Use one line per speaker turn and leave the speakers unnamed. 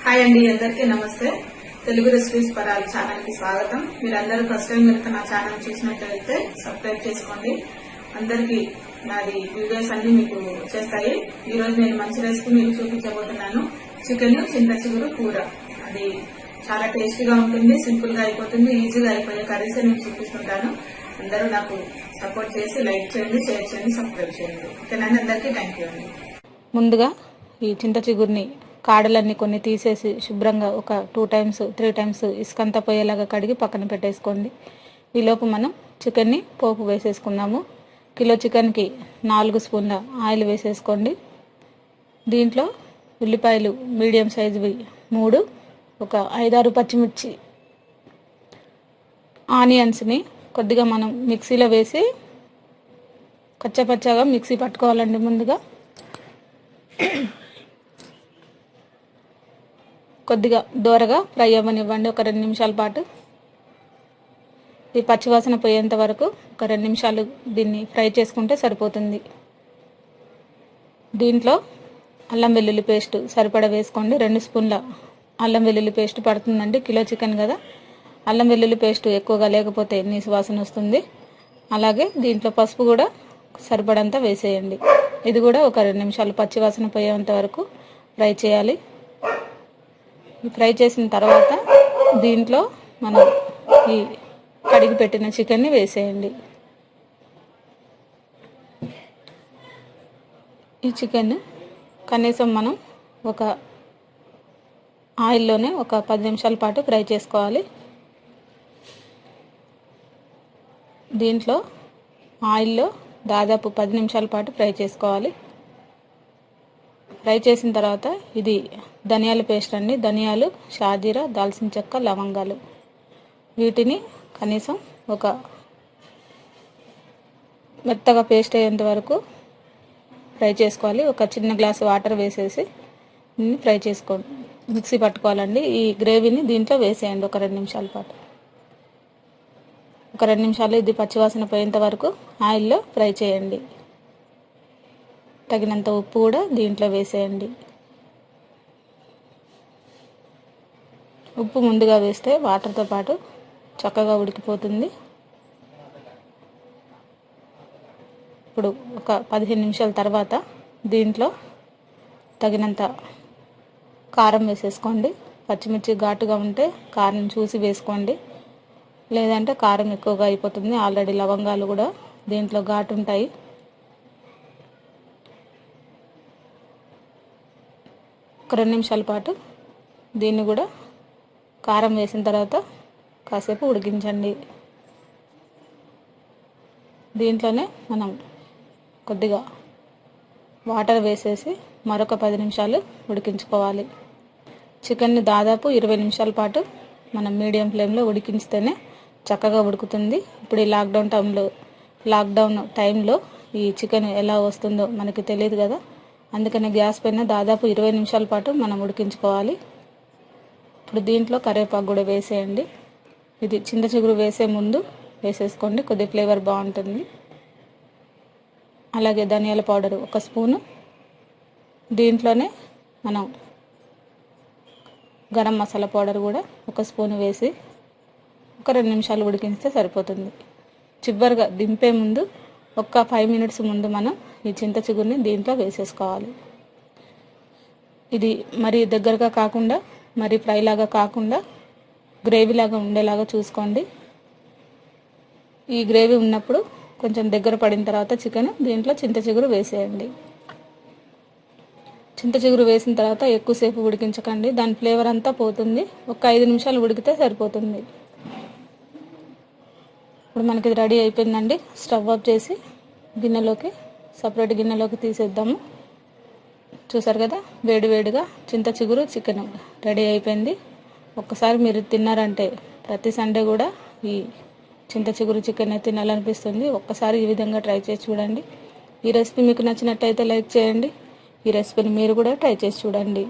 Hi అండి, అందరికీ నమస్తే. తెలుగు రెసిపీస్ పరాలు ఛానల్ కి స్వాగతం. మీరందరూ ఫస్ట్ టైం కనుక నా ఛానల్ చూసినట్లయితే సబ్స్క్రైబ్ చేసుకోండి. అందరికీ నాది వీడియోస్ అన్ని మీకు చేస్తాయి. ఈ రోజు నేను మంచి రెసిపీ మీకు చూపించబోతున్నాను. చికెన్ చింతచిగురు కూర. అది చాలా టేస్టీగా ఉంటుంది, సింపుల్ గా అయిపోతుంది, ఈజీగా అయిపోయే కర్రీస్ నేను చూపిస్తుంటాను. అందరూ నాకు సపోర్ట్ చేసి లైక్ చేయండి, షేర్ చేయండి, సబ్స్క్రైబ్ చేయండి. ఓకేనా? అందరికీ థ్యాంక్ యూ అండి.
ముందుగా ఈ చింతచిగురిని కాడలన్నీ కొన్ని తీసేసి శుభ్రంగా ఒక 2 times 3 times ఇసుకంతా పోయేలాగా కడిగి పక్కన పెట్టేసుకోండి. ఈలోపు మనం చికెన్ని పోపు వేసేసుకున్నాము. కిలో చికెన్కి 4 స్పూన్ల ఆయిల్ వేసేసుకోండి. దీంట్లో ఉల్లిపాయలు మీడియం సైజువి 3, ఒక 5-6 పచ్చిమిర్చి, ఆనియన్స్ని కొద్దిగా మనం మిక్సీలో వేసి కచ్చపచ్చగా మిక్సీ పట్టుకోవాలండి. ముందుగా కొద్దిగా దోరగా ఫ్రై అవ్వనివ్వండి ఒక 2 నిమిషాల పాటు. ఈ పచ్చివాసన పోయేంత వరకు ఒక 2 నిమిషాలు దీన్ని ఫ్రై చేసుకుంటే సరిపోతుంది. దీంట్లో అల్లం వెల్లుల్లి పేస్ట్ సరిపడా వేసుకోండి. 2 స్పూన్ల అల్లం వెల్లుల్లి పేస్ట్ పడుతుందండి. కిలో చికెన్ కదా, అల్లం వెల్లుల్లి పేస్ట్ ఎక్కువగా లేకపోతే నీసు వాసన వస్తుంది. అలాగే దీంట్లో పసుపు కూడా సరిపడంతా వేసేయండి. ఇది కూడా ఒక 2 నిమిషాలు పచ్చివాసన పోయేంత వరకు ఫ్రై చేయాలి. ఫ్రై చేసిన తర్వాత దీంట్లో మనం ఈ కడిగి పెట్టిన చికెన్ని వేసేయండి. ఈ చికెన్ కనీసం మనం ఒక ఆయిల్లోనే ఒక 10 నిమిషాల పాటు ఫ్రై చేసుకోవాలి. దీంట్లో ఆయిల్లో దాదాపు 10 నిమిషాల పాటు ఫ్రై చేసుకోవాలి. ఫ్రై చేసిన తర్వాత ఇది ధనియాల పేస్ట్ అండి. ధనియాలు, షాజీరా, దాల్చిన చెక్క, లవంగాలు, వీటిని కనీసం ఒక మెత్తగా పేస్ట్ అయ్యేంత వరకు ఫ్రై చేసుకోవాలి. ఒక చిన్న గ్లాసు వాటర్ వేసేసి ఫ్రై చేసుకోండి, మిక్సీ పట్టుకోవాలండి. ఈ గ్రేవీని దీంట్లో వేసేయండి ఒక 2 నిమిషాల పాటు. ఒక 2 నిమిషాలు ఇది పచ్చివాసన పోయేంత వరకు ఆయిల్లో ఫ్రై చేయండి. తగినంత ఉప్పు కూడా దీంట్లో వేసేయండి. ఉప్పు ముందుగా వేస్తే వాటర్తో పాటు చక్కగా ఉడికిపోతుంది. ఇప్పుడు ఒక 15 నిమిషాల తర్వాత దీంట్లో తగినంత కారం వేసేసుకోండి. పచ్చిమిర్చి ఘాటుగా ఉంటే కారం చూసి వేసుకోండి, లేదంటే కారం ఎక్కువగా అయిపోతుంది. ఆల్రెడీ లవంగాలు కూడా దీంట్లో ఘాటు ఉంటాయి. ఒక 2 నిమిషాల పాటు దీన్ని కూడా కారం వేసిన తర్వాత కాసేపు ఉడికించండి. దీంట్లోనే మనం కొద్దిగా వాటర్ వేసేసి మరొక 10 నిమిషాలు ఉడికించుకోవాలి. చికెన్ని దాదాపు 20 నిమిషాల పాటు మనం మీడియం ఫ్లేమ్లో ఉడికించితేనే చక్కగా ఉడుకుతుంది. ఇప్పుడు ఈ లాక్డౌన్ టైంలో ఈ చికెన్ ఎలా వస్తుందో మనకి తెలియదు కదా, అందుకని గ్యాస్ పైన దాదాపు 20 నిమిషాల పాటు మనం ఉడికించుకోవాలి. ఇప్పుడు దీంట్లో కరివేపాకు కూడా వేసేయండి. ఇది చింతచిగురు వేసే ముందు వేసేసుకోండి, కొద్ది ఫ్లేవర్ బాగుంటుంది. అలాగే ధనియాల పౌడర్ 1 స్పూను, దీంట్లోనే మనం గరం మసాలా పౌడర్ కూడా 1 స్పూను వేసి ఒక 2 నిమిషాలు ఉడికించితే సరిపోతుంది. చివరిగా దింపే ముందు ఒక 5 minutes ముందు మనం ఈ చింతచిగురిని దీంట్లో వేసేసుకోవాలి. ఇది మరీ దగ్గరగా కాకుండా మరీ ఫ్రై లాగా కాకుండా గ్రేవీలాగా ఉండేలాగా చూసుకోండి. ఈ గ్రేవీ ఉన్నప్పుడు కొంచెం దగ్గర పడిన తర్వాత చికెన్ దీంట్లో చింతచిగురు వేసేయండి. చింతచిగురు వేసిన తర్వాత ఎక్కువసేపు ఉడికించకండి, దాని ఫ్లేవర్ అంతా పోతుంది. ఒక 5 నిమిషాలు ఉడికితే సరిపోతుంది. ఇప్పుడు మనకి ఇది రెడీ అయిపోయిందండి. స్టవ్ ఆఫ్ చేసి సపరేట్ గిన్నెలోకి తీసేద్దాము. చూసారు కదా, వేడివేడిగా చింతచిగురు చికెన్ రెడీ అయిపోయింది. ఒక్కసారి మీరు తిన్నారంటే ప్రతి సండే కూడా ఈ చింతచిగురు చికెన్ తినాలనిపిస్తుంది. ఒక్కసారి ఈ విధంగా ట్రై చేసి చూడండి. ఈ రెసిపీ మీకు నచ్చినట్టయితే లైక్ చేయండి. ఈ రెసిపీని మీరు కూడా ట్రై చేసి చూడండి.